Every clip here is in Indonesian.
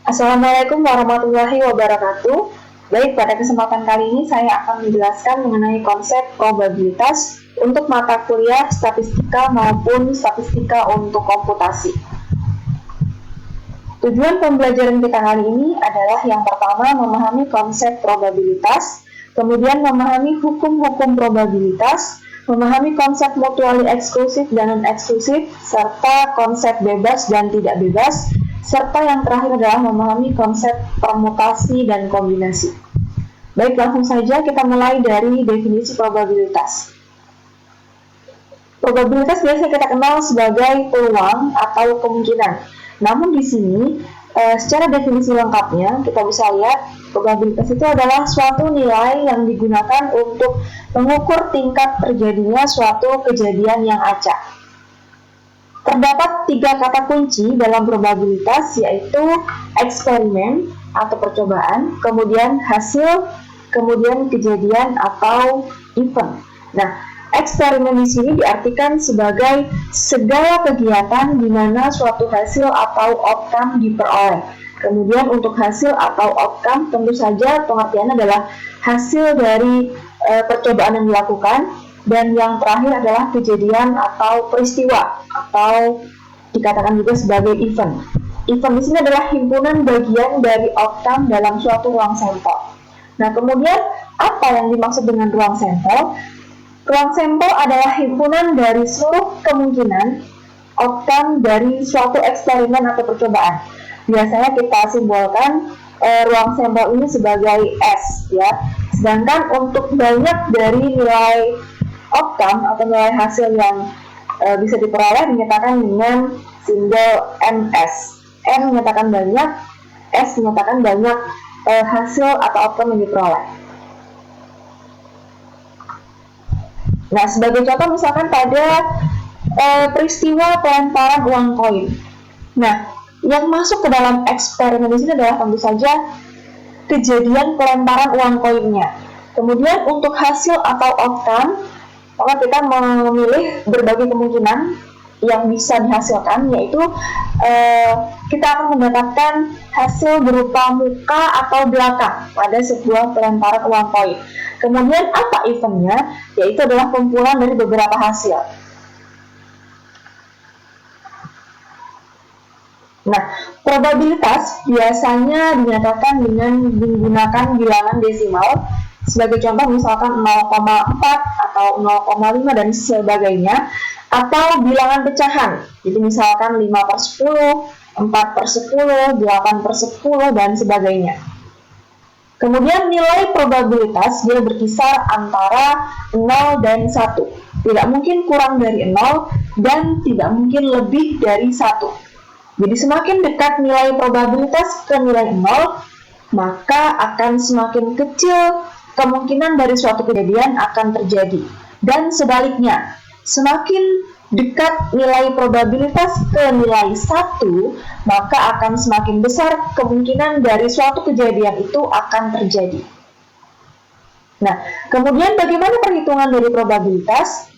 Assalamualaikum warahmatullahi wabarakatuh. Baik, pada kesempatan kali ini saya akan menjelaskan mengenai konsep probabilitas untuk mata kuliah statistika maupun statistika untuk komputasi. Tujuan pembelajaran kita kali ini adalah yang pertama memahami konsep probabilitas, kemudian memahami hukum-hukum probabilitas, memahami konsep mutually eksklusif dan non-eksklusif, serta konsep bebas dan tidak bebas, serta yang terakhir adalah memahami konsep permutasi dan kombinasi. Baik, langsung saja kita mulai dari definisi probabilitas. Probabilitas biasa kita kenal sebagai peluang atau kemungkinan. Namun di sini, secara definisi lengkapnya, kita bisa lihat probabilitas itu adalah suatu nilai yang digunakan untuk mengukur tingkat terjadinya suatu kejadian yang acak. Terdapat 3 kata kunci dalam probabilitas, yaitu eksperimen atau percobaan, kemudian hasil, kemudian kejadian atau event. Nah, eksperimen di sini diartikan sebagai segala kegiatan di mana suatu hasil atau outcome diperoleh. Kemudian untuk hasil atau outcome tentu saja pengertiannya adalah hasil dari percobaan yang dilakukan, dan yang terakhir adalah kejadian atau peristiwa atau dikatakan juga sebagai event. Event di sini adalah himpunan bagian dari outcome dalam suatu ruang sampel. Nah, kemudian apa yang dimaksud dengan ruang sampel? Ruang sampel adalah himpunan dari seluruh kemungkinan outcome dari suatu eksperimen atau percobaan. Biasanya kita simbolkan ruang sampel ini sebagai S, ya. Sedangkan untuk banyak dari nilai outcome atau nilai hasil yang bisa diperoleh dinyatakan dengan simbol MS. M menyatakan banyak, S menyatakan banyak hasil atau outcome yang diperoleh. Nah, sebagai contoh misalkan pada peristiwa pelemparan uang koin. Nah, yang masuk ke dalam eksperimen di sini adalah tentu saja kejadian pelemparan uang koinnya. Kemudian untuk hasil atau outcome, maka kita memilih berbagai kemungkinan yang bisa dihasilkan, yaitu kita akan mendapatkan hasil berupa muka atau belakang pada sebuah pelemparan uang koin. Kemudian apa eventnya? Yaitu adalah kumpulan dari beberapa hasil. Nah, probabilitas biasanya dinyatakan dengan menggunakan bilangan desimal. Sebagai contoh misalkan 0,4 atau 0,5 dan sebagainya, atau bilangan pecahan. Jadi misalkan 5/10, 4/10, 8/10 dan sebagainya. Kemudian nilai probabilitas dia berkisar antara 0 dan 1. Tidak mungkin kurang dari 0 dan tidak mungkin lebih dari 1. Jadi semakin dekat nilai probabilitas ke nilai 0, maka akan semakin kecil kemungkinan dari suatu kejadian akan terjadi. Dan sebaliknya, semakin dekat nilai probabilitas ke nilai 1, maka akan semakin besar kemungkinan dari suatu kejadian itu akan terjadi. Nah, kemudian bagaimana perhitungan dari probabilitas?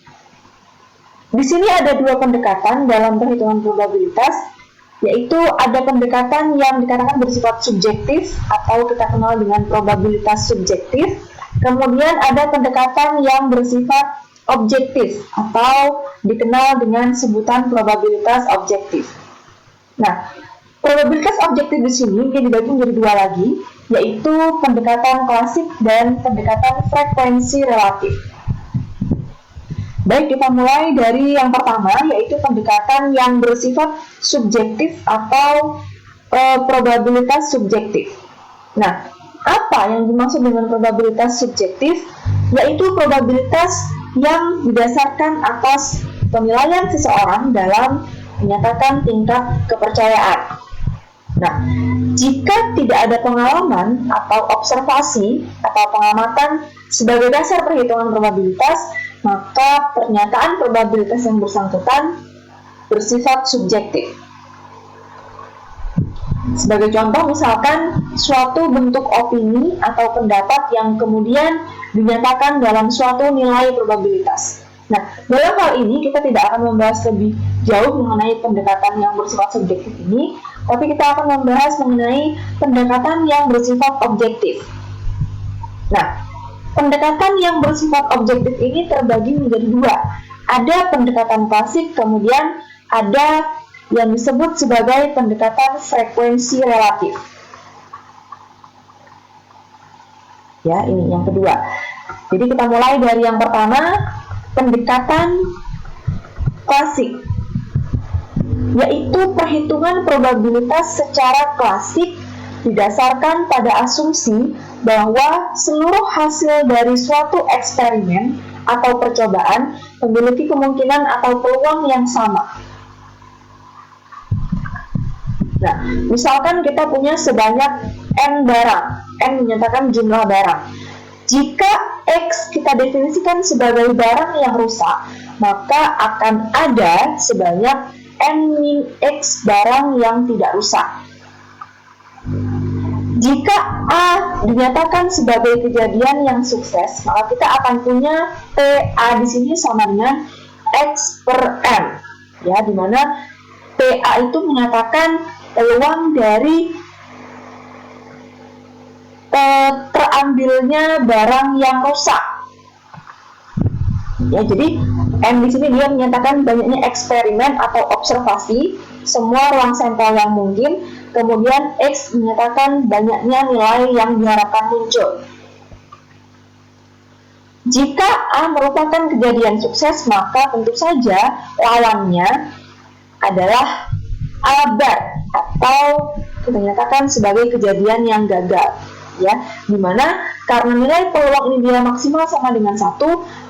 Di sini ada 2 pendekatan dalam perhitungan probabilitas, yaitu ada pendekatan yang dikatakan bersifat subjektif atau kita kenal dengan probabilitas subjektif. Kemudian ada pendekatan yang bersifat objektif atau dikenal dengan sebutan probabilitas objektif. Nah, probabilitas objektif di sini dibagi menjadi 2 lagi, yaitu pendekatan klasik dan pendekatan frekuensi relatif. Baik, kita mulai dari yang pertama, yaitu pendekatan yang bersifat subjektif atau probabilitas subjektif. Nah, apa yang dimaksud dengan probabilitas subjektif? Yaitu probabilitas yang didasarkan atas penilaian seseorang dalam menyatakan tingkat kepercayaan. Nah, jika tidak ada pengalaman atau observasi atau pengamatan sebagai dasar perhitungan probabilitas, maka pernyataan probabilitas yang bersangkutan bersifat subjektif. Sebagai contoh, misalkan suatu bentuk opini atau pendapat yang kemudian dinyatakan dalam suatu nilai probabilitas. Nah, dalam hal ini kita tidak akan membahas lebih jauh mengenai pendekatan yang bersifat subjektif ini, tapi kita akan membahas mengenai pendekatan yang bersifat objektif. Nah, pendekatan yang bersifat objektif ini terbagi menjadi dua. Ada pendekatan klasik, kemudian ada yang disebut sebagai pendekatan frekuensi relatif. Ya, ini yang kedua. Jadi kita mulai dari yang pertama, pendekatan klasik, yaitu perhitungan probabilitas secara klasik didasarkan pada asumsi bahwa seluruh hasil dari suatu eksperimen atau percobaan memiliki kemungkinan atau peluang yang sama. Nah, misalkan kita punya sebanyak N barang, N menyatakan jumlah barang. Jika X kita definisikan sebagai barang yang rusak, maka akan ada sebanyak N-X barang yang tidak rusak. Jika A dinyatakan sebagai kejadian yang sukses, maka kita akan punya PA di sini sama dengan X per N, ya, di mana PA itu menyatakan peluang dari terambilnya barang yang rusak. Ya, jadi M di sini dia menyatakan banyaknya eksperimen atau observasi, semua ruang sampel yang mungkin. Kemudian X menyatakan banyaknya nilai yang diharapkan muncul. Jika A merupakan kejadian sukses, maka tentu saja lawannya adalah A bar atau kita nyatakan sebagai kejadian yang gagal. Ya, dimana karena nilai peluang ini dia maksimal sama dengan 1,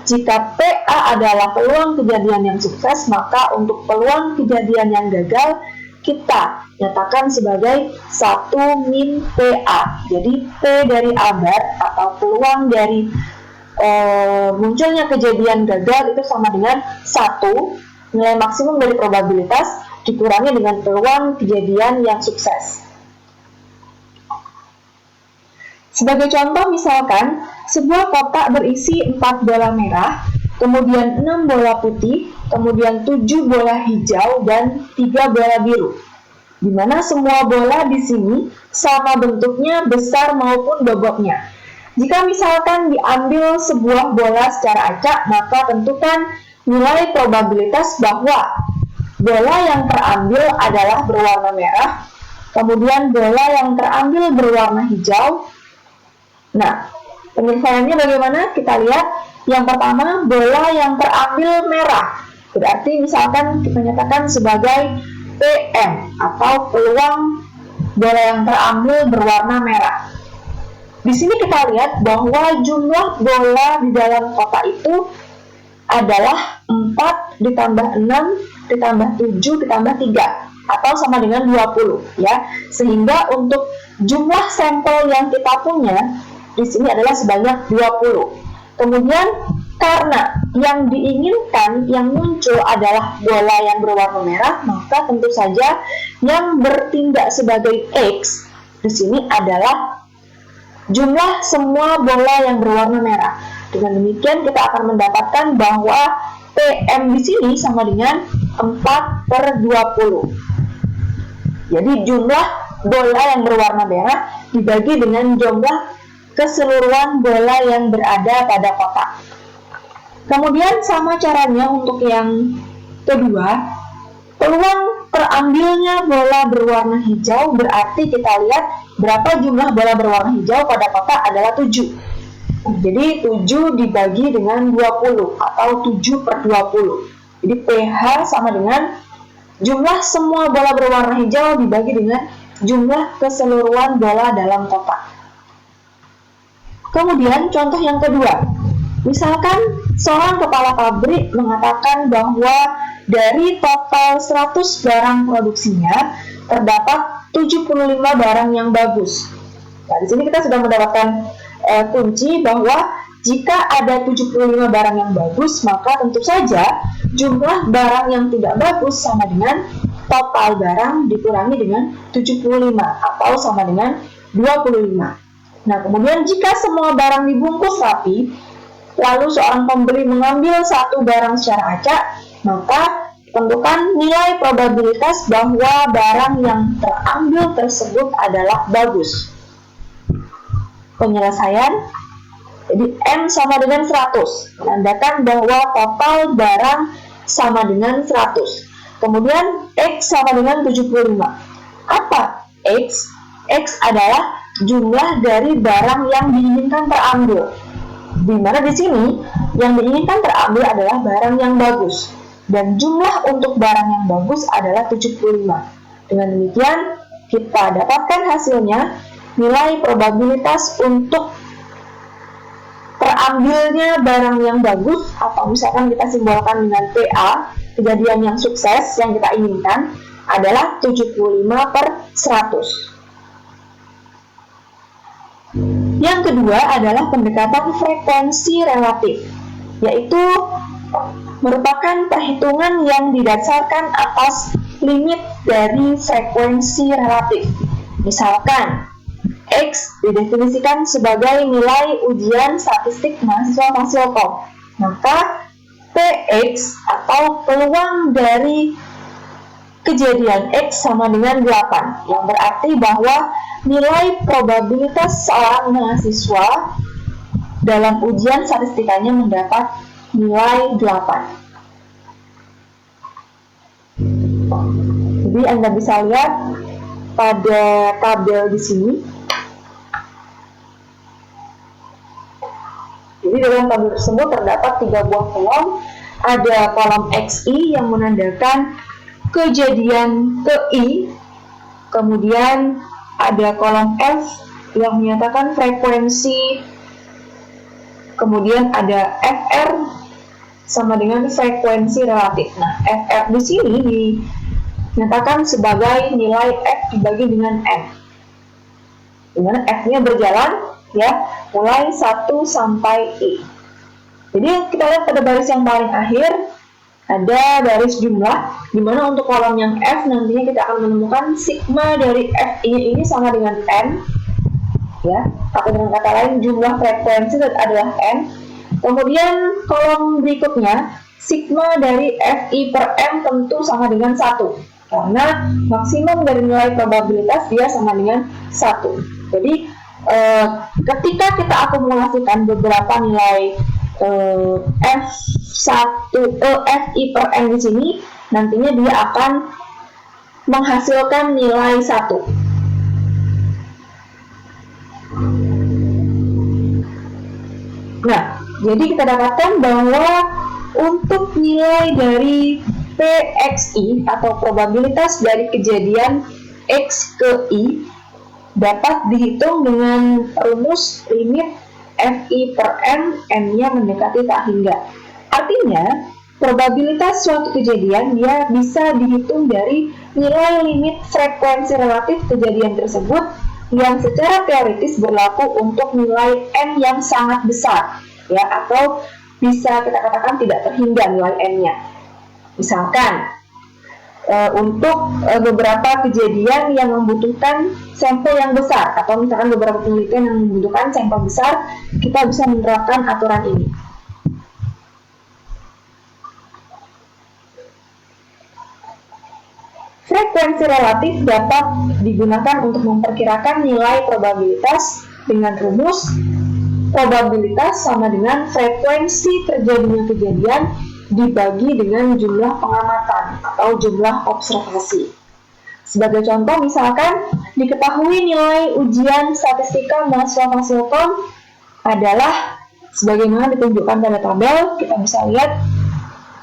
jika PA adalah peluang kejadian yang sukses, maka untuk peluang kejadian yang gagal kita nyatakan sebagai 1 min PA. Jadi P dari A bar atau peluang dari munculnya kejadian gagal itu sama dengan 1 nilai maksimum dari probabilitas dikurangi dengan peluang kejadian yang sukses. Sebagai contoh, misalkan sebuah kotak berisi 4 bola merah, kemudian 6 bola putih, kemudian 7 bola hijau, dan 3 bola biru. Di mana semua bola di sini sama bentuknya, besar maupun bobotnya. Jika misalkan diambil sebuah bola secara acak, maka tentukan nilai probabilitas bahwa bola yang terambil adalah berwarna merah, kemudian bola yang terambil berwarna hijau. Nah, penyelesaiannya bagaimana? Kita lihat yang pertama, bola yang terambil merah. Berarti misalkan kita nyatakan sebagai PM atau peluang bola yang terambil berwarna merah. Di sini kita lihat bahwa jumlah bola di dalam kotak itu adalah 4 ditambah 6 ditambah 7 ditambah 3 atau sama dengan 20, ya. Sehingga untuk jumlah sampel yang kita punya di sini adalah sebanyak 20. Kemudian karena yang diinginkan yang muncul adalah bola yang berwarna merah, maka tentu saja yang bertindak sebagai X di sini adalah jumlah semua bola yang berwarna merah. Dengan demikian kita akan mendapatkan bahwa PM di sini sama dengan 4/20. Jadi jumlah bola yang berwarna merah dibagi dengan jumlah keseluruhan bola yang berada pada kotak. Kemudian sama caranya untuk yang kedua, peluang terambilnya bola berwarna hijau berarti kita lihat berapa jumlah bola berwarna hijau pada kotak adalah 7. Jadi 7 dibagi dengan 20 atau 7/20. Jadi pH sama dengan jumlah semua bola berwarna hijau dibagi dengan jumlah keseluruhan bola dalam kotak. Kemudian contoh yang kedua, misalkan seorang kepala pabrik mengatakan bahwa dari total 100 barang produksinya terdapat 75 barang yang bagus. Nah, di sini kita sudah mendapatkan kunci bahwa jika ada 75 barang yang bagus, maka tentu saja jumlah barang yang tidak bagus sama dengan total barang dikurangi dengan 75 atau sama dengan 25. Nah, kemudian jika semua barang dibungkus rapi, lalu seorang pembeli mengambil satu barang secara acak, maka Tentukan nilai probabilitas bahwa barang yang terambil tersebut adalah bagus. Penyelesaian, jadi M sama dengan 100. Menandakan bahwa total barang sama dengan 100. Kemudian X sama dengan 75. Apa X? X adalah jumlah dari barang yang diinginkan terambil. Di mana di sini yang diinginkan terambil adalah barang yang bagus. Dan jumlah untuk barang yang bagus adalah 75. Dengan demikian, kita dapatkan hasilnya nilai probabilitas untuk terambilnya barang yang bagus, atau misalkan kita simbolkan dengan PA, kejadian yang sukses yang kita inginkan, adalah 75/100. Yang kedua adalah pendekatan frekuensi relatif, yaitu merupakan perhitungan yang didasarkan atas limit dari frekuensi relatif. Misalkan, X didefinisikan sebagai nilai ujian statistik mahasiswa Fasilkom. Maka, PX atau peluang dari kejadian X sama dengan 8, yang berarti bahwa nilai probabilitas seorang mahasiswa dalam ujian statistikanya mendapat nilai 8. Jadi Anda bisa lihat pada tabel di sini. Jadi dalam tabel tersebut terdapat 3 buah kolom. Ada kolom XI yang menandakan kejadian TI. Kemudian ada kolom F yang menyatakan frekuensi. Kemudian ada FR sama dengan frekuensi relatif. Nah, FR di sini dinyatakan sebagai nilai F dibagi dengan N. Di mana F-nya berjalan ya, mulai 1 sampai I. Jadi kita lihat pada baris yang paling akhir ada baris jumlah, di mana untuk kolom yang F nantinya kita akan menemukan sigma dari F-nya ini sama dengan N. Ya, atau dengan kata lain jumlah frekuensi adalah N. Kemudian kolom berikutnya, sigma dari Fi per M tentu sama dengan 1, karena maksimum dari nilai probabilitas dia sama dengan 1. Jadi ketika kita akumulasikan beberapa nilai Fi per M di sini, nantinya dia akan menghasilkan nilai 1. Nah, jadi kita dapatkan bahwa untuk nilai dari PXI atau probabilitas dari kejadian X ke I dapat dihitung dengan rumus limit Fi per M, N-nya mendekati tak hingga. Artinya, probabilitas suatu kejadian dia bisa dihitung dari nilai limit frekuensi relatif kejadian tersebut yang secara teoritis berlaku untuk nilai N yang sangat besar, ya, atau bisa kita katakan tidak terhingga nilai N-nya. Misalkan untuk beberapa kejadian yang membutuhkan sampel yang besar, atau misalkan beberapa penelitian yang membutuhkan sampel besar, kita bisa menerapkan aturan ini. Frekuensi relatif dapat digunakan untuk memperkirakan nilai probabilitas dengan rumus probabilitas sama dengan frekuensi terjadinya kejadian dibagi dengan jumlah pengamatan atau jumlah observasi. Sebagai contoh, misalkan diketahui nilai ujian statistika mahasiswa Fasilkom adalah sebagaimana ditunjukkan pada tabel. Kita bisa lihat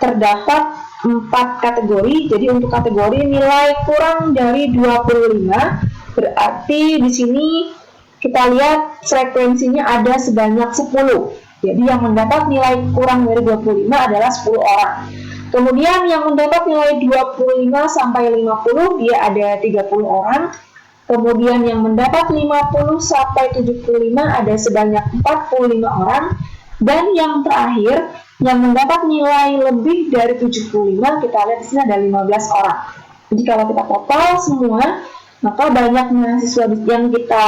terdapat 4 kategori. Jadi untuk kategori nilai kurang dari 25, berarti di sini kita lihat frekuensinya ada sebanyak 10. Jadi yang mendapat nilai kurang dari 25 adalah 10 orang. Kemudian yang mendapat nilai 25 sampai 50 dia ada 30 orang. Kemudian yang mendapat 50 sampai 75 ada sebanyak 45 orang. Dan yang terakhir, yang mendapat nilai lebih dari 75, kita lihat di sini ada 15 orang. Jadi kalau kita total semua, maka banyak mahasiswa yang kita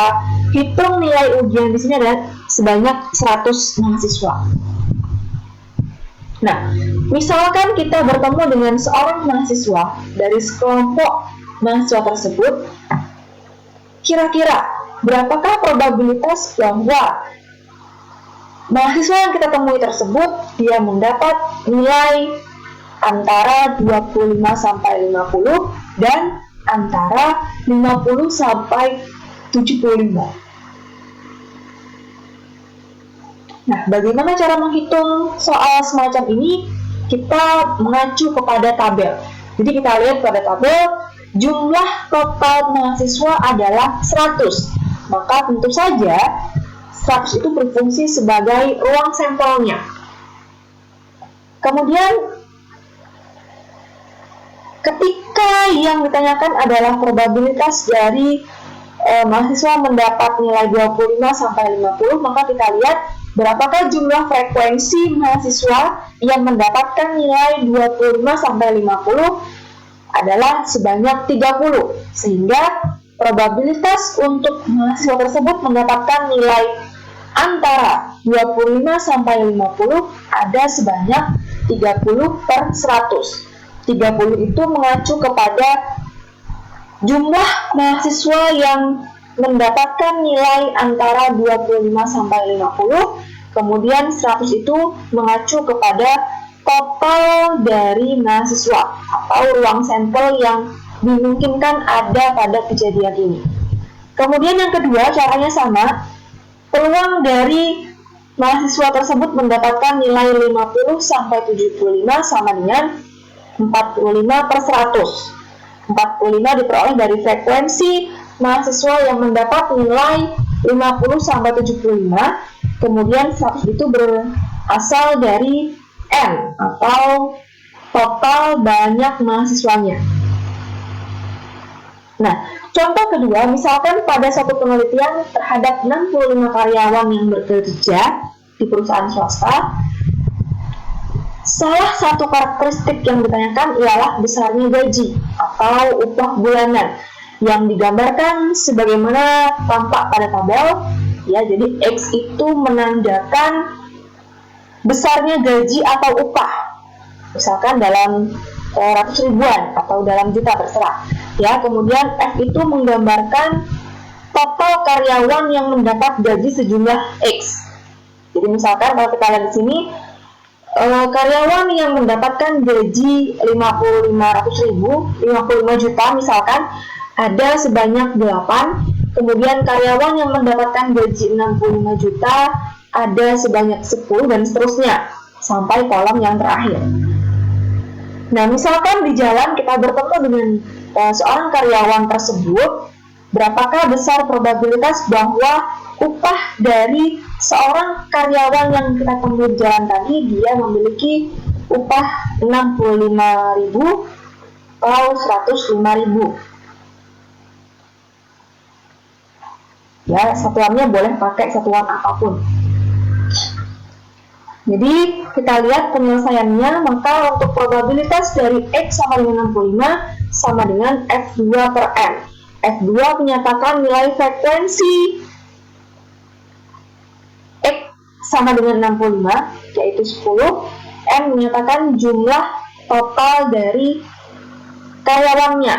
hitung nilai ujian di sini ada sebanyak 100 mahasiswa. Nah, Misalkan kita bertemu dengan seorang mahasiswa dari sekelompok mahasiswa tersebut, kira-kira berapakah probabilitas bahwa mahasiswa yang kita temui tersebut dia mendapat nilai antara 25 sampai 50 dan antara 50 sampai 75. Nah, bagaimana cara menghitung soal semacam ini? Kita mengacu kepada tabel. Jadi kita lihat pada tabel, jumlah total mahasiswa adalah 100. Maka tentu saja 100 itu berfungsi sebagai ruang sampelnya. Kemudian ketika yang ditanyakan adalah probabilitas dari mahasiswa mendapat nilai 25 sampai 50, maka kita lihat berapakah jumlah frekuensi mahasiswa yang mendapatkan nilai 25 sampai 50 adalah sebanyak 30, sehingga probabilitas untuk mahasiswa tersebut mendapatkan nilai antara 25 sampai 50 ada sebanyak 30 per 100. 30 itu mengacu kepada jumlah mahasiswa yang mendapatkan nilai antara 25 sampai 50, kemudian 100 itu mengacu kepada total dari mahasiswa atau ruang sampel yang dimungkinkan ada pada kejadian ini. Kemudian yang kedua, caranya sama. Peluang dari mahasiswa tersebut mendapatkan nilai 50 sampai 75 sama dengan 45 per 100. 45 diperoleh dari frekuensi mahasiswa yang mendapat nilai 50 sampai 75, kemudian 100 itu berasal dari N atau total banyak mahasiswanya. Nah, contoh kedua, misalkan pada suatu penelitian terhadap 65 karyawan yang bekerja di perusahaan swasta, salah satu karakteristik yang ditanyakan ialah besarnya gaji atau upah bulanan yang digambarkan sebagaimana tampak pada tabel. Ya, jadi X itu menandakan besarnya gaji atau upah, misalkan dalam ratus ribuan atau dalam juta, terserah. Ya, kemudian F itu menggambarkan total karyawan yang mendapat gaji sejumlah X. Jadi misalkan kalau kita lihat di sini, karyawan yang mendapatkan gaji 55 juta misalkan ada sebanyak 8, kemudian karyawan yang mendapatkan gaji 65 juta ada sebanyak 10, dan seterusnya sampai kolom yang terakhir. Nah, misalkan di jalan kita bertemu dengan seorang karyawan tersebut, berapakah besar probabilitas bahwa upah dari seorang karyawan yang kita temui di jalan tadi dia memiliki upah 65.000 atau 105.000. Ya, satuannya boleh pakai satuan apapun. Jadi kita lihat penyelesaiannya, maka untuk probabilitas dari X sama dengan 65 sama dengan F2 per N. F2 menyatakan nilai frekuensi X sama dengan 65, yaitu 10. N menyatakan jumlah total dari karyawannya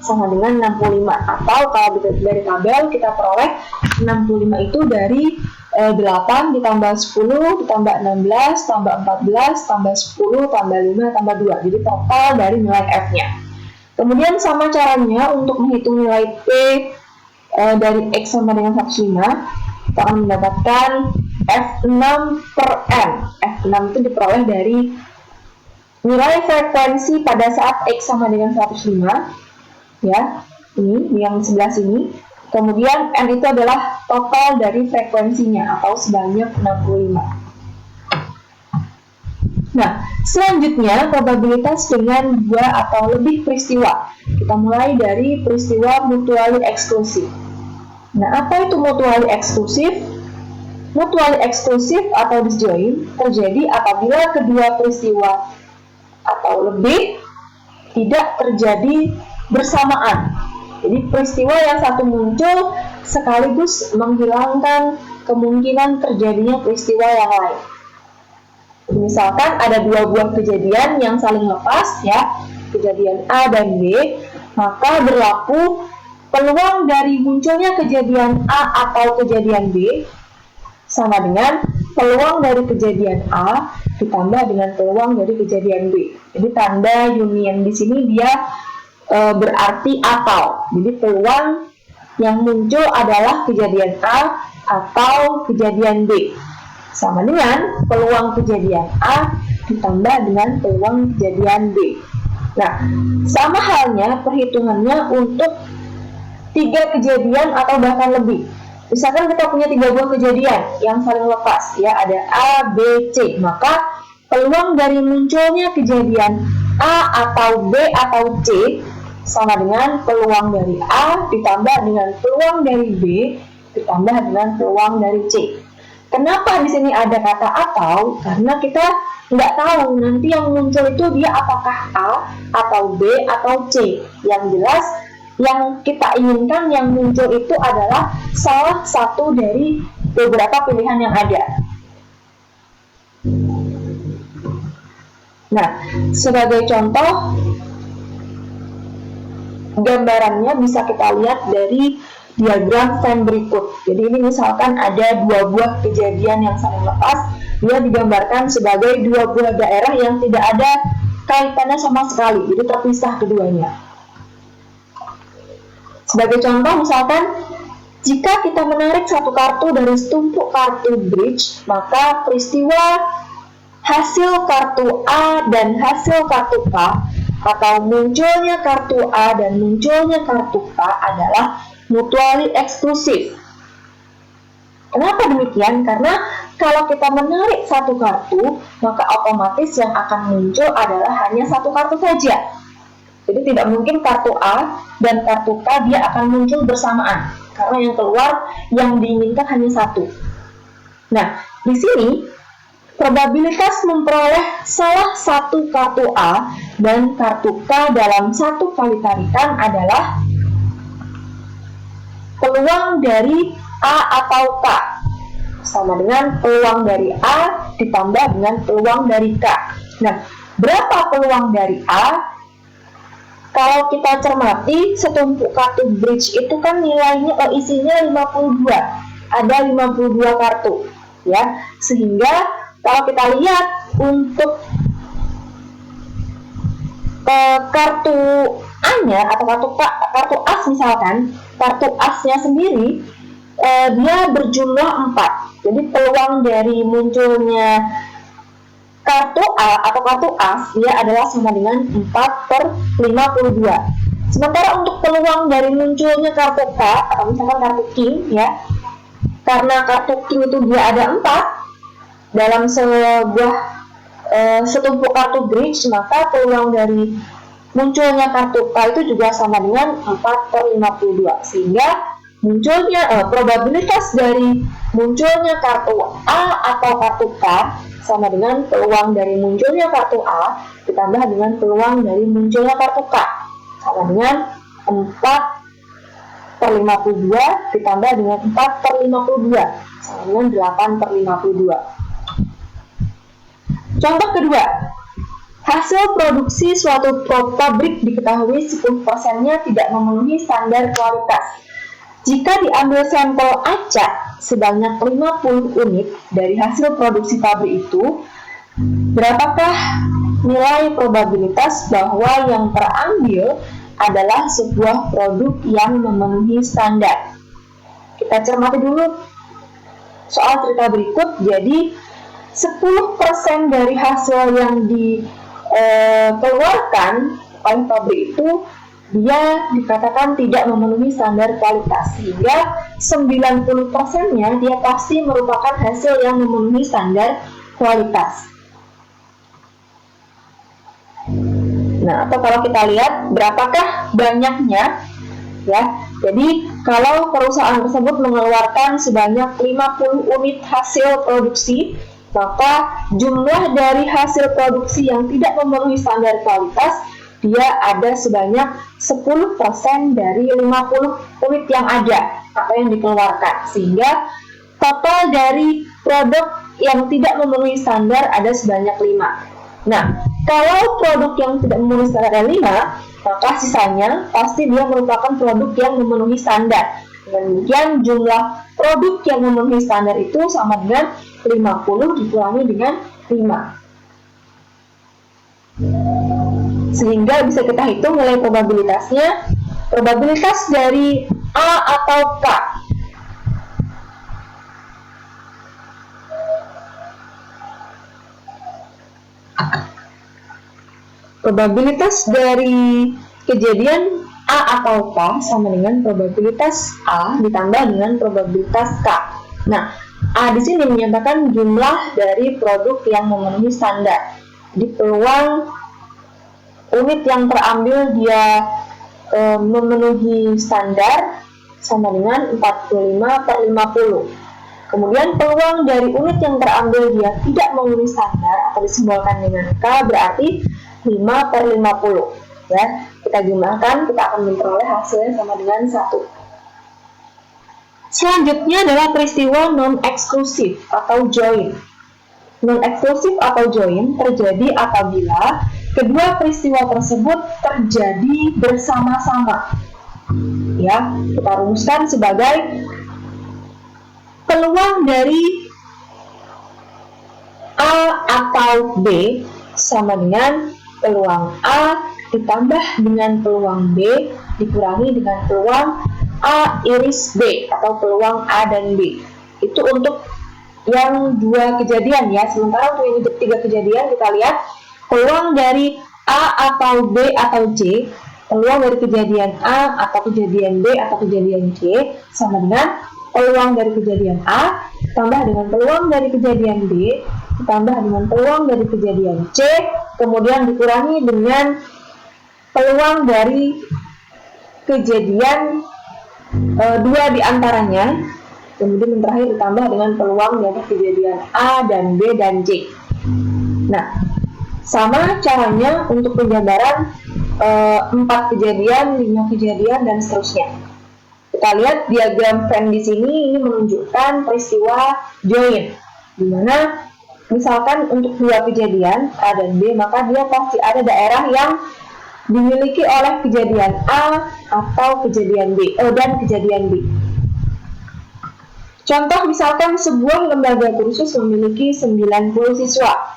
sama dengan 65. Atau kalau dari tabel kita peroleh 65 itu dari 8 ditambah 10 ditambah 16 tambah 14 tambah 10 tambah 5 tambah 2. Jadi total dari nilai F-nya. Kemudian sama caranya untuk menghitung nilai P dari X sama dengan 105, kita akan mendapatkan F6 per N. F6 itu diperoleh dari nilai frekuensi pada saat X sama dengan 105. Ya, ini yang sebelah sini. Kemudian N itu adalah total dari frekuensinya atau sebanyak 65. Nah, selanjutnya probabilitas dengan 2 atau lebih peristiwa. Kita mulai dari peristiwa mutually eksklusif. Nah, apa itu mutually eksklusif? Mutually eksklusif atau disjoint terjadi apabila kedua peristiwa atau lebih tidak terjadi bersamaan. Jadi peristiwa yang satu muncul sekaligus menghilangkan kemungkinan terjadinya peristiwa yang lain. Misalkan ada dua buah kejadian yang saling lepas ya, kejadian A dan B, maka berlaku peluang dari munculnya kejadian A atau kejadian B sama dengan peluang dari kejadian A ditambah dengan peluang dari kejadian B. Jadi tanda union di sini dia berarti atau. Jadi peluang yang muncul adalah kejadian A atau kejadian B. Sama dengan peluang kejadian A ditambah dengan peluang kejadian B. Nah, sama halnya perhitungannya untuk 3 kejadian atau bahkan lebih. Misalkan kita punya 3 buah kejadian yang saling lepas, ya ada A, B, C, maka peluang dari munculnya kejadian A atau B atau C sama dengan peluang dari A ditambah dengan peluang dari B ditambah dengan peluang dari C. Kenapa di sini ada kata atau? Karena kita nggak tahu nanti yang muncul itu dia apakah A atau B atau C. Yang jelas yang kita inginkan yang muncul itu adalah salah satu dari beberapa pilihan yang ada. Nah, sebagai contoh, gambarannya bisa kita lihat dari diagram Venn berikut. Jadi ini misalkan ada 2 buah kejadian yang saling lepas, dia digambarkan sebagai 2 buah daerah yang tidak ada kaitannya sama sekali, jadi terpisah keduanya. Sebagai contoh, misalkan jika kita menarik satu kartu dari setumpuk kartu bridge, maka peristiwa hasil kartu A dan hasil kartu K atau munculnya kartu A dan munculnya kartu K adalah mutually eksklusif. Kenapa demikian? Karena kalau kita menarik satu kartu, maka otomatis yang akan muncul adalah hanya satu kartu saja. Jadi tidak mungkin kartu A dan kartu K dia akan muncul bersamaan, karena yang keluar yang diinginkan hanya satu. Nah, di sini probabilitas memperoleh salah satu kartu A dan kartu K dalam satu kali tarikan adalah peluang dari A atau K sama dengan peluang dari A ditambah dengan peluang dari K. Nah, berapa peluang dari A? Kalau kita cermati, setumpuk kartu bridge itu kan nilainya isinya 52. Ada 52 kartu, ya. Sehingga kalau kita lihat untuk kartu A-nya atau kartu as misalkan, kartu as-nya sendiri dia berjumlah 4. Jadi peluang dari munculnya kartu A atau kartu as dia adalah sama dengan 4/52. Sementara untuk peluang dari munculnya kartu K atau misalkan kartu king, ya, karena kartu king itu dia ada 4 dalam sebuah setumpuk kartu bridge, maka peluang dari munculnya kartu K itu juga sama dengan 4/52. Sehingga munculnya probabilitas dari munculnya kartu A atau kartu K sama dengan peluang dari munculnya kartu A ditambah dengan peluang dari munculnya kartu K sama dengan 4/52 ditambah dengan 4/52 sama dengan 8/52. Contoh kedua, hasil produksi suatu pabrik diketahui 10%-nya tidak memenuhi standar kualitas. Jika diambil sampel acak sebanyak 50 unit dari hasil produksi pabrik itu, berapakah nilai probabilitas bahwa yang terambil adalah sebuah produk yang memenuhi standar? Kita cermati dulu soal cerita berikut. Jadi 10% dari hasil yang dikeluarkan oleh pabrik itu dia dikatakan tidak memenuhi standar kualitas, sehingga 90%-nya dia pasti merupakan hasil yang memenuhi standar kualitas. Nah, atau kalau kita lihat berapakah banyaknya, ya. Jadi kalau perusahaan tersebut mengeluarkan sebanyak 50 unit hasil produksi, maka jumlah dari hasil produksi yang tidak memenuhi standar kualitas dia ada sebanyak 10% dari 50 unit yang ada atau yang dikeluarkan, sehingga total dari produk yang tidak memenuhi standar ada sebanyak 5. Nah, kalau produk yang tidak memenuhi standar ada 5, maka sisanya pasti dia merupakan produk yang memenuhi standar. Dengan demikian, jumlah produk yang memenuhi standar itu sama dengan 50 dikurangi dengan 5. Sehingga bisa kita hitung nilai probabilitasnya. Probabilitas dari A atau K. Probabilitas dari kejadian A atau K sama dengan probabilitas A ditambah dengan probabilitas K. Nah, A di sini menyatakan jumlah dari produk yang memenuhi standar. Di peluang unit yang terambil dia memenuhi standar sama dengan 45/50. Kemudian peluang dari unit yang terambil dia tidak memenuhi standar atau disimbolkan dengan K berarti 5/50. Ya, kita jumlahkan, kita akan memperoleh hasilnya sama dengan 1. Selanjutnya adalah peristiwa non-eksklusif atau join. Non-eksklusif atau join terjadi apabila kedua peristiwa tersebut terjadi bersama-sama. Ya, kita rumuskan sebagai peluang dari A atau B sama dengan peluang A ditambah dengan peluang B dikurangi dengan peluang A iris B atau peluang A dan B. Itu untuk yang 2 kejadian ya. Sementara untuk yang 3 kejadian kita lihat peluang dari A atau B atau C, peluang dari kejadian A atau kejadian B atau kejadian C sama dengan peluang dari kejadian A tambah dengan peluang dari kejadian B ditambah dengan peluang dari kejadian C, kemudian dikurangi dengan peluang dari kejadian 2 diantaranya, kemudian yang terakhir ditambah dengan peluang dari kejadian A dan B dan C. Nah, sama caranya untuk penjabaran 4 kejadian, 5 kejadian, dan seterusnya. Kita lihat diagram Venn di sini, ini menunjukkan peristiwa join, di mana misalkan untuk 2 kejadian A dan B, maka dia pasti ada daerah yang dimiliki oleh kejadian A atau kejadian B dan kejadian B. Contoh misalkan sebuah lembaga kursus memiliki 90 siswa.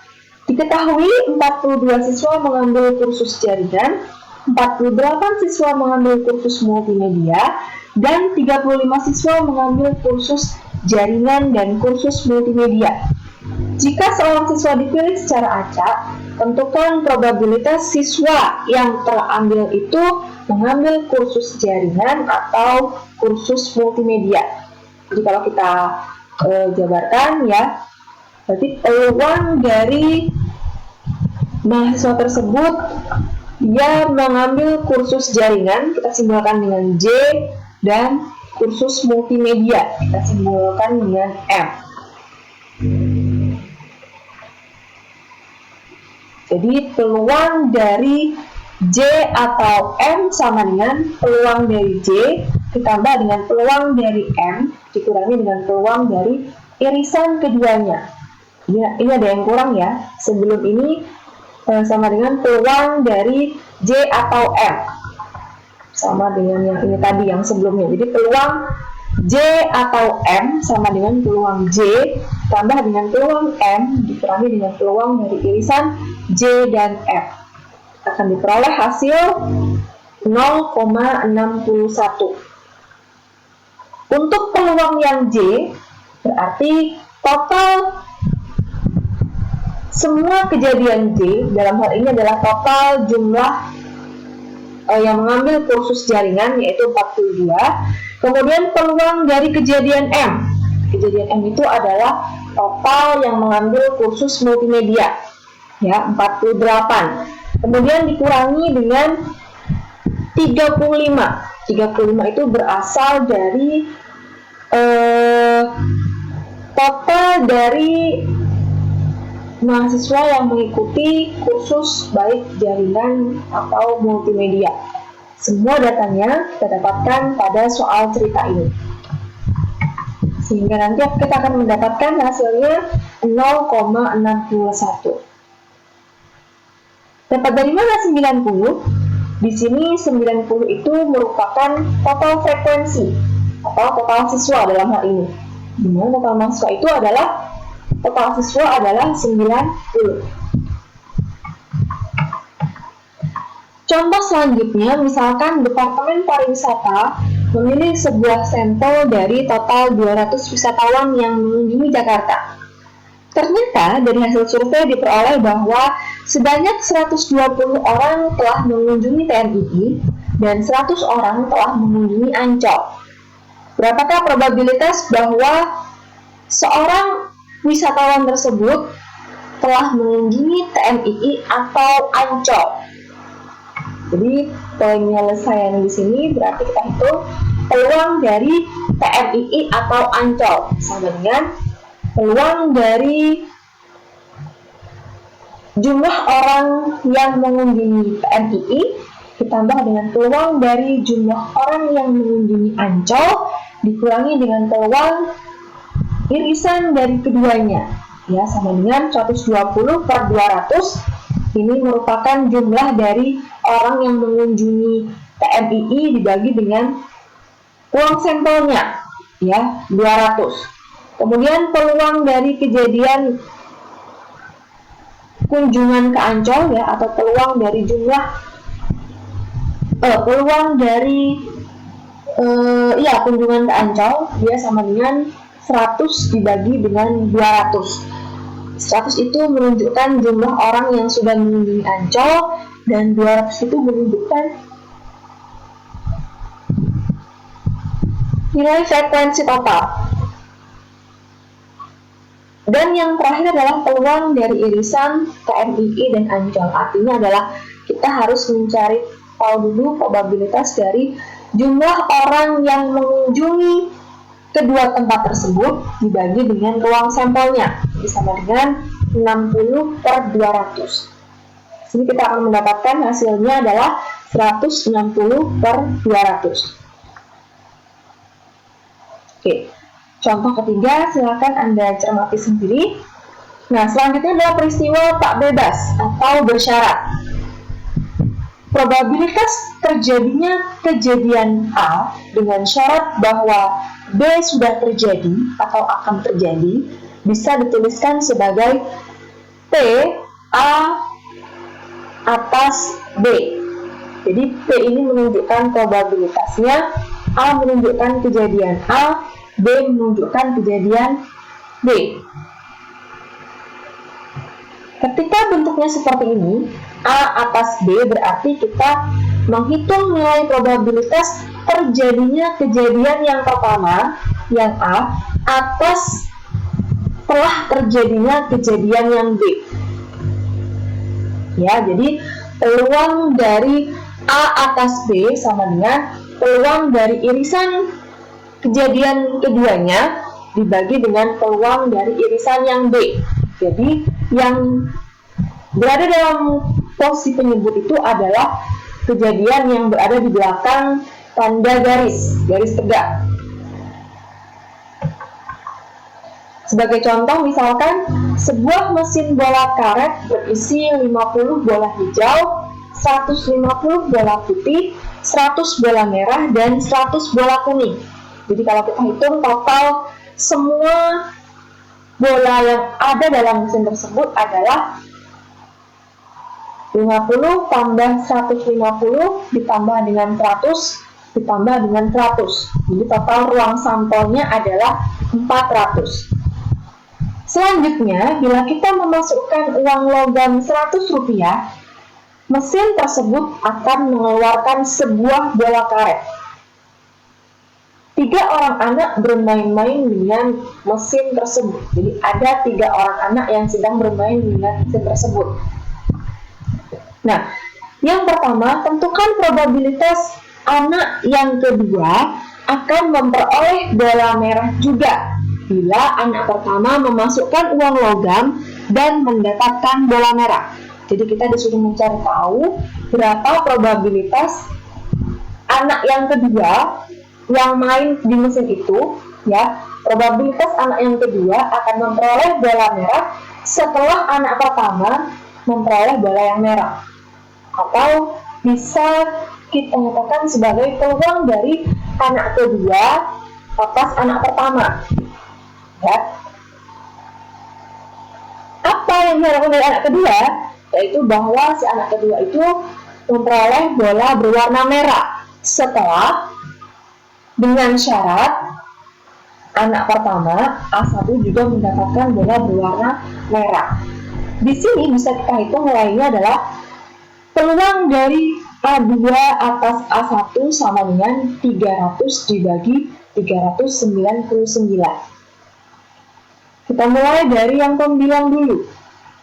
Diketahui 42 siswa mengambil kursus jaringan, 48 siswa mengambil kursus multimedia, dan 35 siswa mengambil kursus jaringan dan kursus multimedia. Jika seorang siswa dipilih secara acak, tentukan probabilitas siswa yang terambil itu mengambil kursus jaringan atau kursus multimedia. Jadi kalau kita jabarkan ya, berarti peluang dari mahasiswa tersebut dia mengambil kursus jaringan, kita simbolkan dengan J, dan kursus multimedia, kita simbolkan dengan M. Jadi peluang dari J atau M sama dengan peluang dari J ditambah dengan peluang dari M dikurangi dengan peluang dari irisan keduanya. Ini ada yang kurang ya. Sebelum ini sama dengan peluang dari J atau M sama dengan yang ini tadi yang sebelumnya. Jadi peluang J atau M sama dengan peluang J tambah dengan peluang M dikurangi dengan peluang dari irisan J dan M. Akan diperoleh hasil 0,61. Untuk peluang yang J berarti total semua kejadian J, dalam hal ini adalah total jumlah yang mengambil kursus jaringan yaitu 42. Kemudian peluang dari kejadian M. Kejadian M itu adalah total yang mengambil kursus multimedia ya, 48. Kemudian dikurangi dengan 35. 35 itu berasal dari total dari mahasiswa yang mengikuti kursus baik jaringan atau multimedia. Semua datanya kita dapatkan pada soal cerita ini. Sehingga nanti kita akan mendapatkan hasilnya 0,61. Dapat dari mana 90? Di sini 90 itu merupakan total frekuensi atau total siswa dalam hal ini. Di mana total mahasiswa itu adalah total siswa adalah 90. Contoh selanjutnya, misalkan Departemen Pariwisata memilih sebuah sampel dari total 200 wisatawan yang mengunjungi Jakarta. Ternyata dari hasil survei diperoleh bahwa sebanyak 120 orang telah mengunjungi TMII dan 100 orang telah mengunjungi Ancol. Berapakah probabilitas bahwa seorang wisatawan tersebut telah mengunjungi TMII atau Ancol? Jadi penyelesaian di sini berarti kita hitung peluang dari TMII atau Ancol sama dengan peluang dari jumlah orang yang mengunjungi TMII ditambah dengan peluang dari jumlah orang yang mengunjungi Ancol dikurangi dengan peluang irisan dari keduanya, ya, sama dengan 120/200. Ini merupakan jumlah dari orang yang mengunjungi TMII dibagi dengan uang sampelnya, ya, 200. Kemudian peluang dari kejadian kunjungan ke Ancol, ya, atau peluang dari jumlah kunjungan ke Ancol dia sama dengan 100 dibagi dengan 200. 100 itu menunjukkan jumlah orang yang sudah mengunjungi Ancol dan 200 itu menunjukkan nilai frekuensi total. Dan yang terakhir adalah peluang dari irisan TMII dan Ancol. Artinya adalah kita harus mencari tahu dulu probabilitas dari jumlah orang yang mengunjungi kedua tempat tersebut dibagi dengan ruang sampelnya. Sama dengan 60/200. Sini kita akan mendapatkan hasilnya adalah 160/200. Oke. Contoh ketiga, silakan Anda cermati sendiri. Nah, selanjutnya adalah peristiwa tak bebas atau bersyarat. Probabilitas terjadinya kejadian A dengan syarat bahwa B sudah terjadi atau akan terjadi bisa dituliskan sebagai P A atas B. Jadi P ini menunjukkan probabilitasnya, A menunjukkan kejadian A, B menunjukkan kejadian B. Ketika bentuknya seperti ini, A atas B berarti kita menghitung nilai probabilitas terjadinya kejadian yang pertama, yang A, atas telah terjadinya kejadian yang B. Ya, jadi peluang dari A atas B sama dengan peluang dari irisan kejadian keduanya dibagi dengan peluang dari irisan yang B. Jadi yang berada dalam posisi penyebut itu adalah kejadian yang berada di belakang tanda garis tegak. Sebagai contoh, misalkan sebuah mesin bola karet berisi 50 bola hijau, 150 bola putih, 100 bola merah, dan 100 bola kuning. Jadi kalau kita hitung total semua bola yang ada dalam mesin tersebut adalah 50 tambah 150 ditambah dengan 100 ditambah dengan 100. Jadi total ruang sampelnya adalah 400. Selanjutnya, bila kita memasukkan uang logam Rp100, mesin tersebut akan mengeluarkan sebuah bola karet. 3 orang anak bermain-main dengan mesin tersebut. Jadi ada 3 orang anak yang sedang bermain dengan mesin tersebut. Nah, yang pertama, tentukan probabilitas anak yang kedua akan memperoleh bola merah juga bila anak pertama memasukkan uang logam dan mendapatkan bola merah. Jadi kita disuruh mencari tahu berapa probabilitas anak yang kedua yang main di mesin itu, ya, probabilitas anak yang kedua akan memperoleh bola merah setelah anak pertama memperoleh bola yang merah. Atau bisa kita nyatakan sebagai peluang dari anak kedua atas anak pertama. Ya. Apa yang diharapkan dari anak kedua? Yaitu bahwa si anak kedua itu memperoleh bola berwarna merah setelah dengan syarat anak pertama A1 juga mendapatkan bola berwarna merah. Di sini bisa kita hitung nilainya adalah peluang dari A2 atas A1 sama dengan 300 dibagi 399. Kita mulai dari yang pembilang dulu.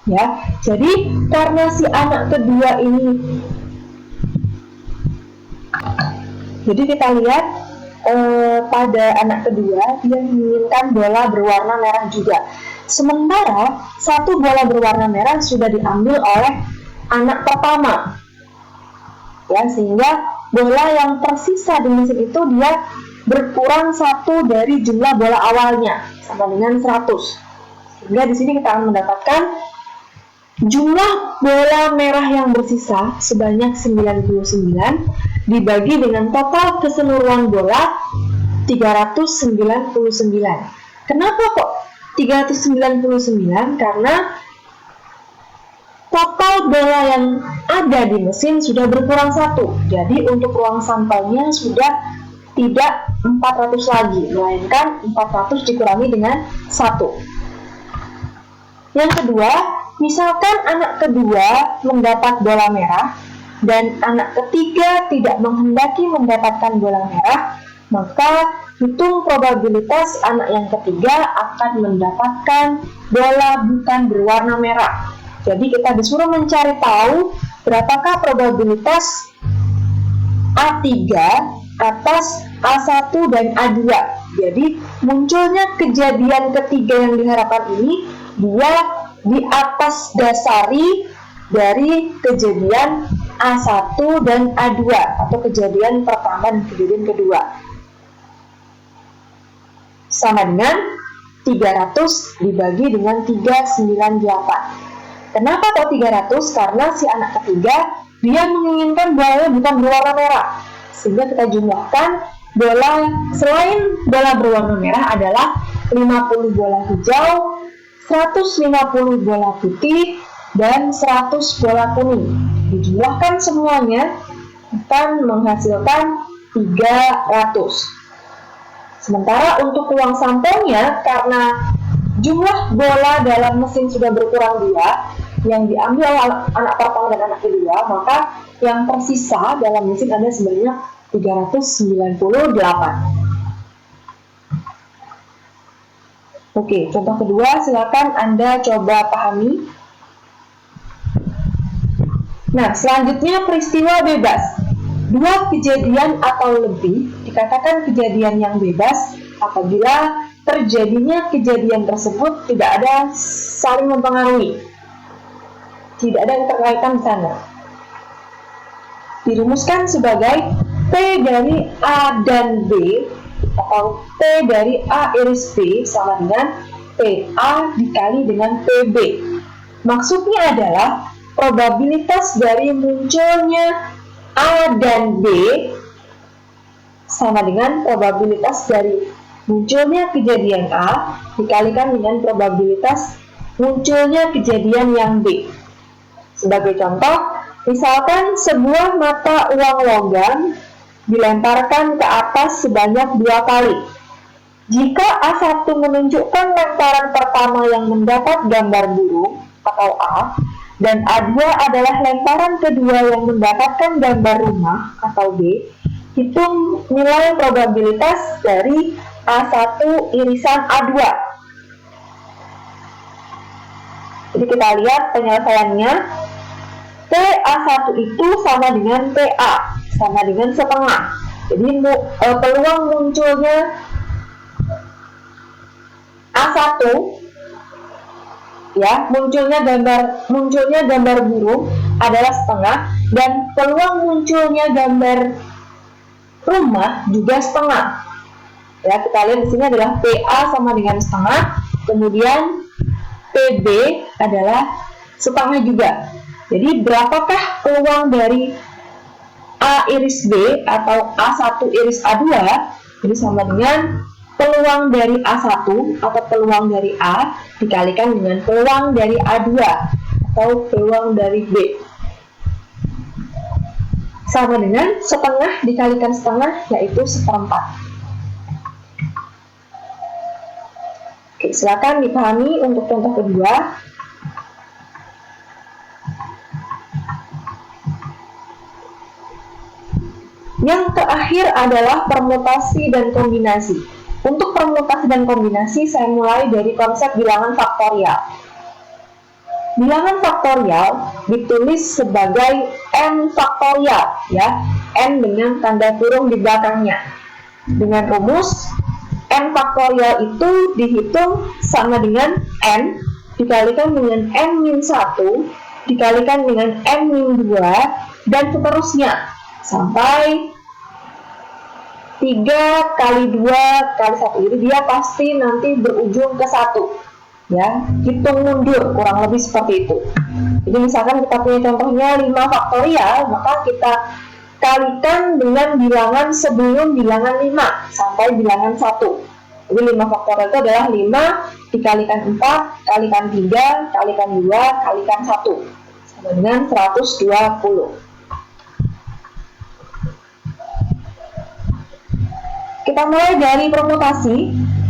Ya, jadi karena si anak kedua ini, jadi kita lihat pada anak kedua dia menginginkan bola berwarna merah juga. Sementara satu bola berwarna merah sudah diambil oleh anak pertama. Ya, sehingga bola yang tersisa di mesin itu dia berkurang satu dari jumlah bola awalnya sama dengan 100. Sehingga di sini kita akan mendapatkan jumlah bola merah yang bersisa sebanyak 99 dibagi dengan total keseluruhan bola 399. Kenapa kok 399? Karena total bola yang ada di mesin sudah berkurang 1. Jadi untuk ruang sampelnya sudah tidak 400 lagi, melainkan 400 dikurangi dengan 1. Yang kedua, misalkan anak kedua mendapat bola merah dan anak ketiga tidak menghendaki mendapatkan bola merah, maka hitung probabilitas anak yang ketiga akan mendapatkan bola bukan berwarna merah. Jadi kita disuruh mencari tahu berapakah probabilitas A3 atas A1 dan A2. Jadi munculnya kejadian ketiga yang diharapkan ini dia di atas dasari dari kejadian A1 dan A2 atau kejadian pertama dan kejadian kedua. Sama dengan 300 dibagi dengan 398. Kenapa kok 300? Karena si anak ketiga dia menginginkan bolanya bukan berwarna merah. Sehingga kita jumlahkan bola selain bola berwarna merah adalah 50 bola hijau, 150 bola putih, dan 100 bola kuning. Dijumlahkan semuanya akan menghasilkan 300. Sementara untuk ruang sampelnya, karena jumlah bola dalam mesin sudah berkurang 2, yang diambil anak pertama dan anak kedua, maka yang tersisa dalam mesin ada sebenarnya 398. Oke, contoh kedua, silakan Anda coba pahami. Nah, selanjutnya peristiwa bebas. Dua kejadian atau lebih dikatakan kejadian yang bebas apabila terjadinya kejadian tersebut tidak ada saling mempengaruhi. Tidak ada keterkaitan di sana. Dirumuskan sebagai P dari A dan B atau P dari A iris B sama dengan PA dikali dengan PB. Maksudnya adalah probabilitas dari munculnya A dan B sama dengan probabilitas dari munculnya kejadian A dikalikan dengan probabilitas munculnya kejadian yang B. Sebagai contoh, misalkan sebuah mata uang logam dilemparkan ke atas sebanyak 2 kali. Jika A1 menunjukkan lemparan pertama yang mendapat gambar burung atau A, dan A2 adalah lemparan kedua yang mendapatkan gambar rumah atau B, hitung nilai probabilitas dari A1 irisan A2. Jadi kita lihat penyelesaiannya. PA1 itu sama dengan PA, sama dengan setengah. Jadi peluang munculnya A1 ya, munculnya gambar burung adalah setengah, dan peluang munculnya gambar rumah juga setengah. Ya, kita lihat di sini adalah PA sama dengan setengah, kemudian PB adalah setengah juga. Jadi berapakah peluang dari A iris B atau A1 iris A2? Jadi sama dengan peluang dari A1 atau peluang dari A dikalikan dengan peluang dari A2 atau peluang dari B. Sama dengan setengah dikalikan setengah, yaitu seperempat. Oke, silakan dipahami untuk contoh kedua. Yang terakhir adalah permutasi dan kombinasi. Untuk permutasi dan kombinasi, saya mulai dari konsep bilangan faktorial. Bilangan faktorial ditulis sebagai n faktorial, ya, n dengan tanda kurung di belakangnya. Dengan rumus n faktorial itu dihitung sama dengan n dikalikan dengan n-1 dikalikan dengan n-2 dan seterusnya sampai 3 kali 2 kali 1. Jadi dia pasti nanti berujung ke 1. Ya, hitung mundur kurang lebih seperti itu. Jadi misalkan kita punya contohnya 5 faktorial, maka kita kalikan dengan bilangan sebelum bilangan 5 sampai bilangan 1. Jadi 5 faktorial itu adalah 5 dikalikan 4 kalikan 3 kalikan 2 kalikan 1 sama dengan 120. Kita mulai dari permutasi.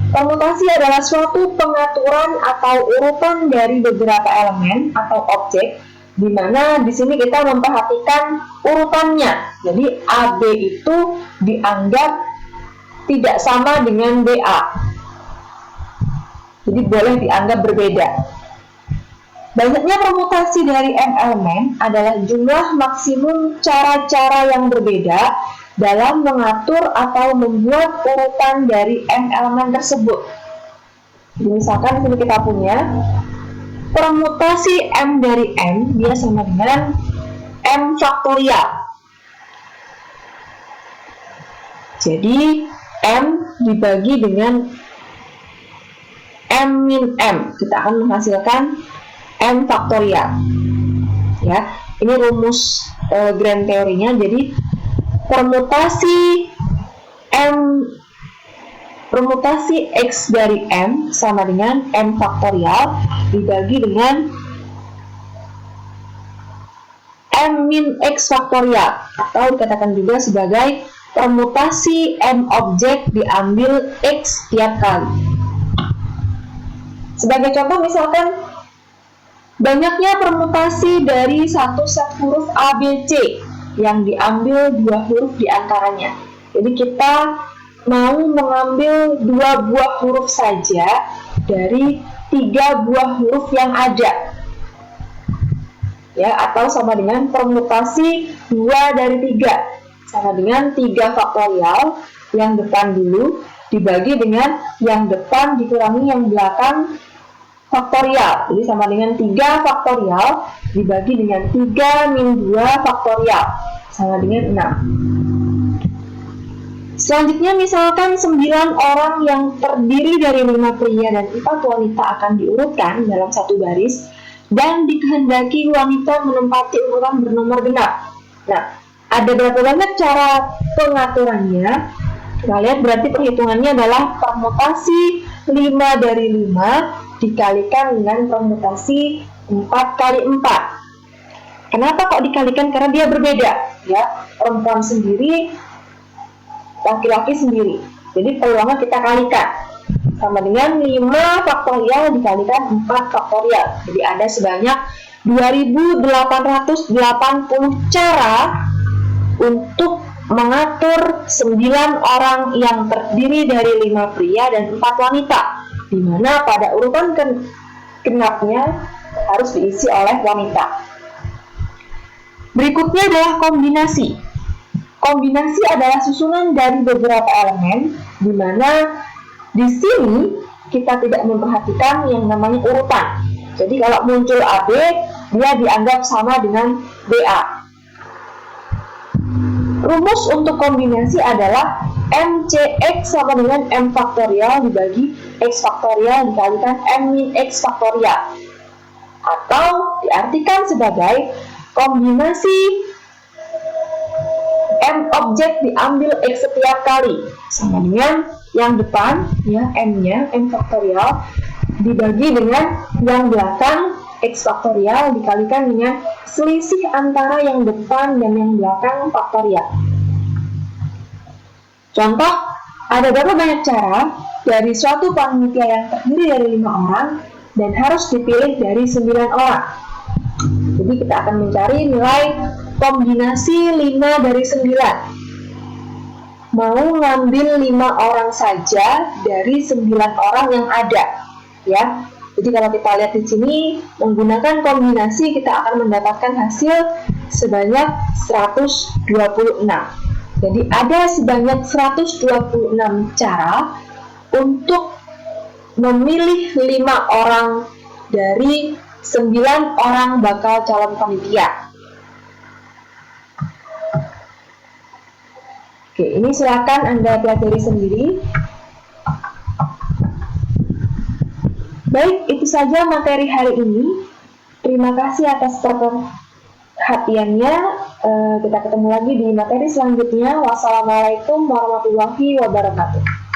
Permutasi adalah suatu pengaturan atau urutan dari beberapa elemen atau objek, di mana di sini kita memperhatikan urutannya. Jadi AB itu dianggap tidak sama dengan BA. Jadi boleh dianggap berbeda. Banyaknya permutasi dari M elemen adalah jumlah maksimum cara-cara yang berbeda dalam mengatur atau membuat urutan dari M elemen tersebut. Jadi misalkan di sini kita punya permutasi M dari M, dia sama dengan M faktorial. Jadi M dibagi dengan M min M, kita akan menghasilkan M faktorial. Ya, ini rumus grand teorinya. Jadi permutasi X dari M sama dengan M faktorial dibagi dengan M min X faktorial, atau dikatakan juga sebagai permutasi M objek diambil X tiap kali. Sebagai contoh misalkan banyaknya permutasi dari satu set huruf ABC yang diambil 2 huruf diantaranya. Jadi kita mau mengambil 2 buah huruf saja dari 3 buah huruf yang ada. Ya, atau sama dengan permutasi 2 dari 3 sama dengan 3 faktorial, yang depan dulu dibagi dengan yang depan dikurangi yang belakang faktorial. Jadi sama dengan 3 faktorial dibagi dengan 3 min 2 faktorial sama dengan 6. Selanjutnya misalkan 9 orang yang terdiri dari 5 pria dan 4 wanita akan diurutkan dalam satu baris dan dikehendaki wanita menempati urutan bernomor genap. Nah, ada berapa banyak cara pengaturannya? Kita lihat, berarti perhitungannya adalah permutasi 5 dari 5 dikalikan dengan permutasi 4 kali 4. Kenapa kok dikalikan? Karena dia berbeda, ya. Perempuan sendiri, laki-laki sendiri. Jadi peluangnya kita kalikan. Sama dengan 5 faktorial dikalikan 4 faktorial. Jadi ada sebanyak 2880 cara untuk mengatur 9 orang yang terdiri dari 5 pria dan 4 wanita, di mana pada urutan genapnya harus diisi oleh wanita. Berikutnya adalah kombinasi. Kombinasi adalah susunan dari beberapa elemen, di mana di sini kita tidak memperhatikan yang namanya urutan. Jadi kalau muncul AB, dia dianggap sama dengan BA. Rumus untuk kombinasi adalah MCX sama dengan M faktorial dibagi X faktorial dikalikan M min X faktorial, atau diartikan sebagai kombinasi M objek diambil X setiap kali sama dengan yang depan ya M-nya M faktorial dibagi dengan yang belakang X faktorial dikalikan dengan selisih antara yang depan dan yang belakang faktorial. Contoh, ada berapa banyak cara dari suatu panitia yang terdiri dari 5 orang dan harus dipilih dari 9 orang. Jadi kita akan mencari nilai kombinasi 5 dari 9. Mau ngambil 5 orang saja dari 9 orang yang ada, ya. Jadi kalau kita lihat di sini menggunakan kombinasi kita akan mendapatkan hasil sebanyak 126. Jadi ada sebanyak 126 cara untuk memilih 5 orang dari 9 orang bakal calon panitia. Oke, ini silakan Anda pelajari sendiri. Baik, itu saja materi hari ini. Terima kasih atas perhatiannya. Kita ketemu lagi di materi selanjutnya. Wassalamualaikum warahmatullahi wabarakatuh.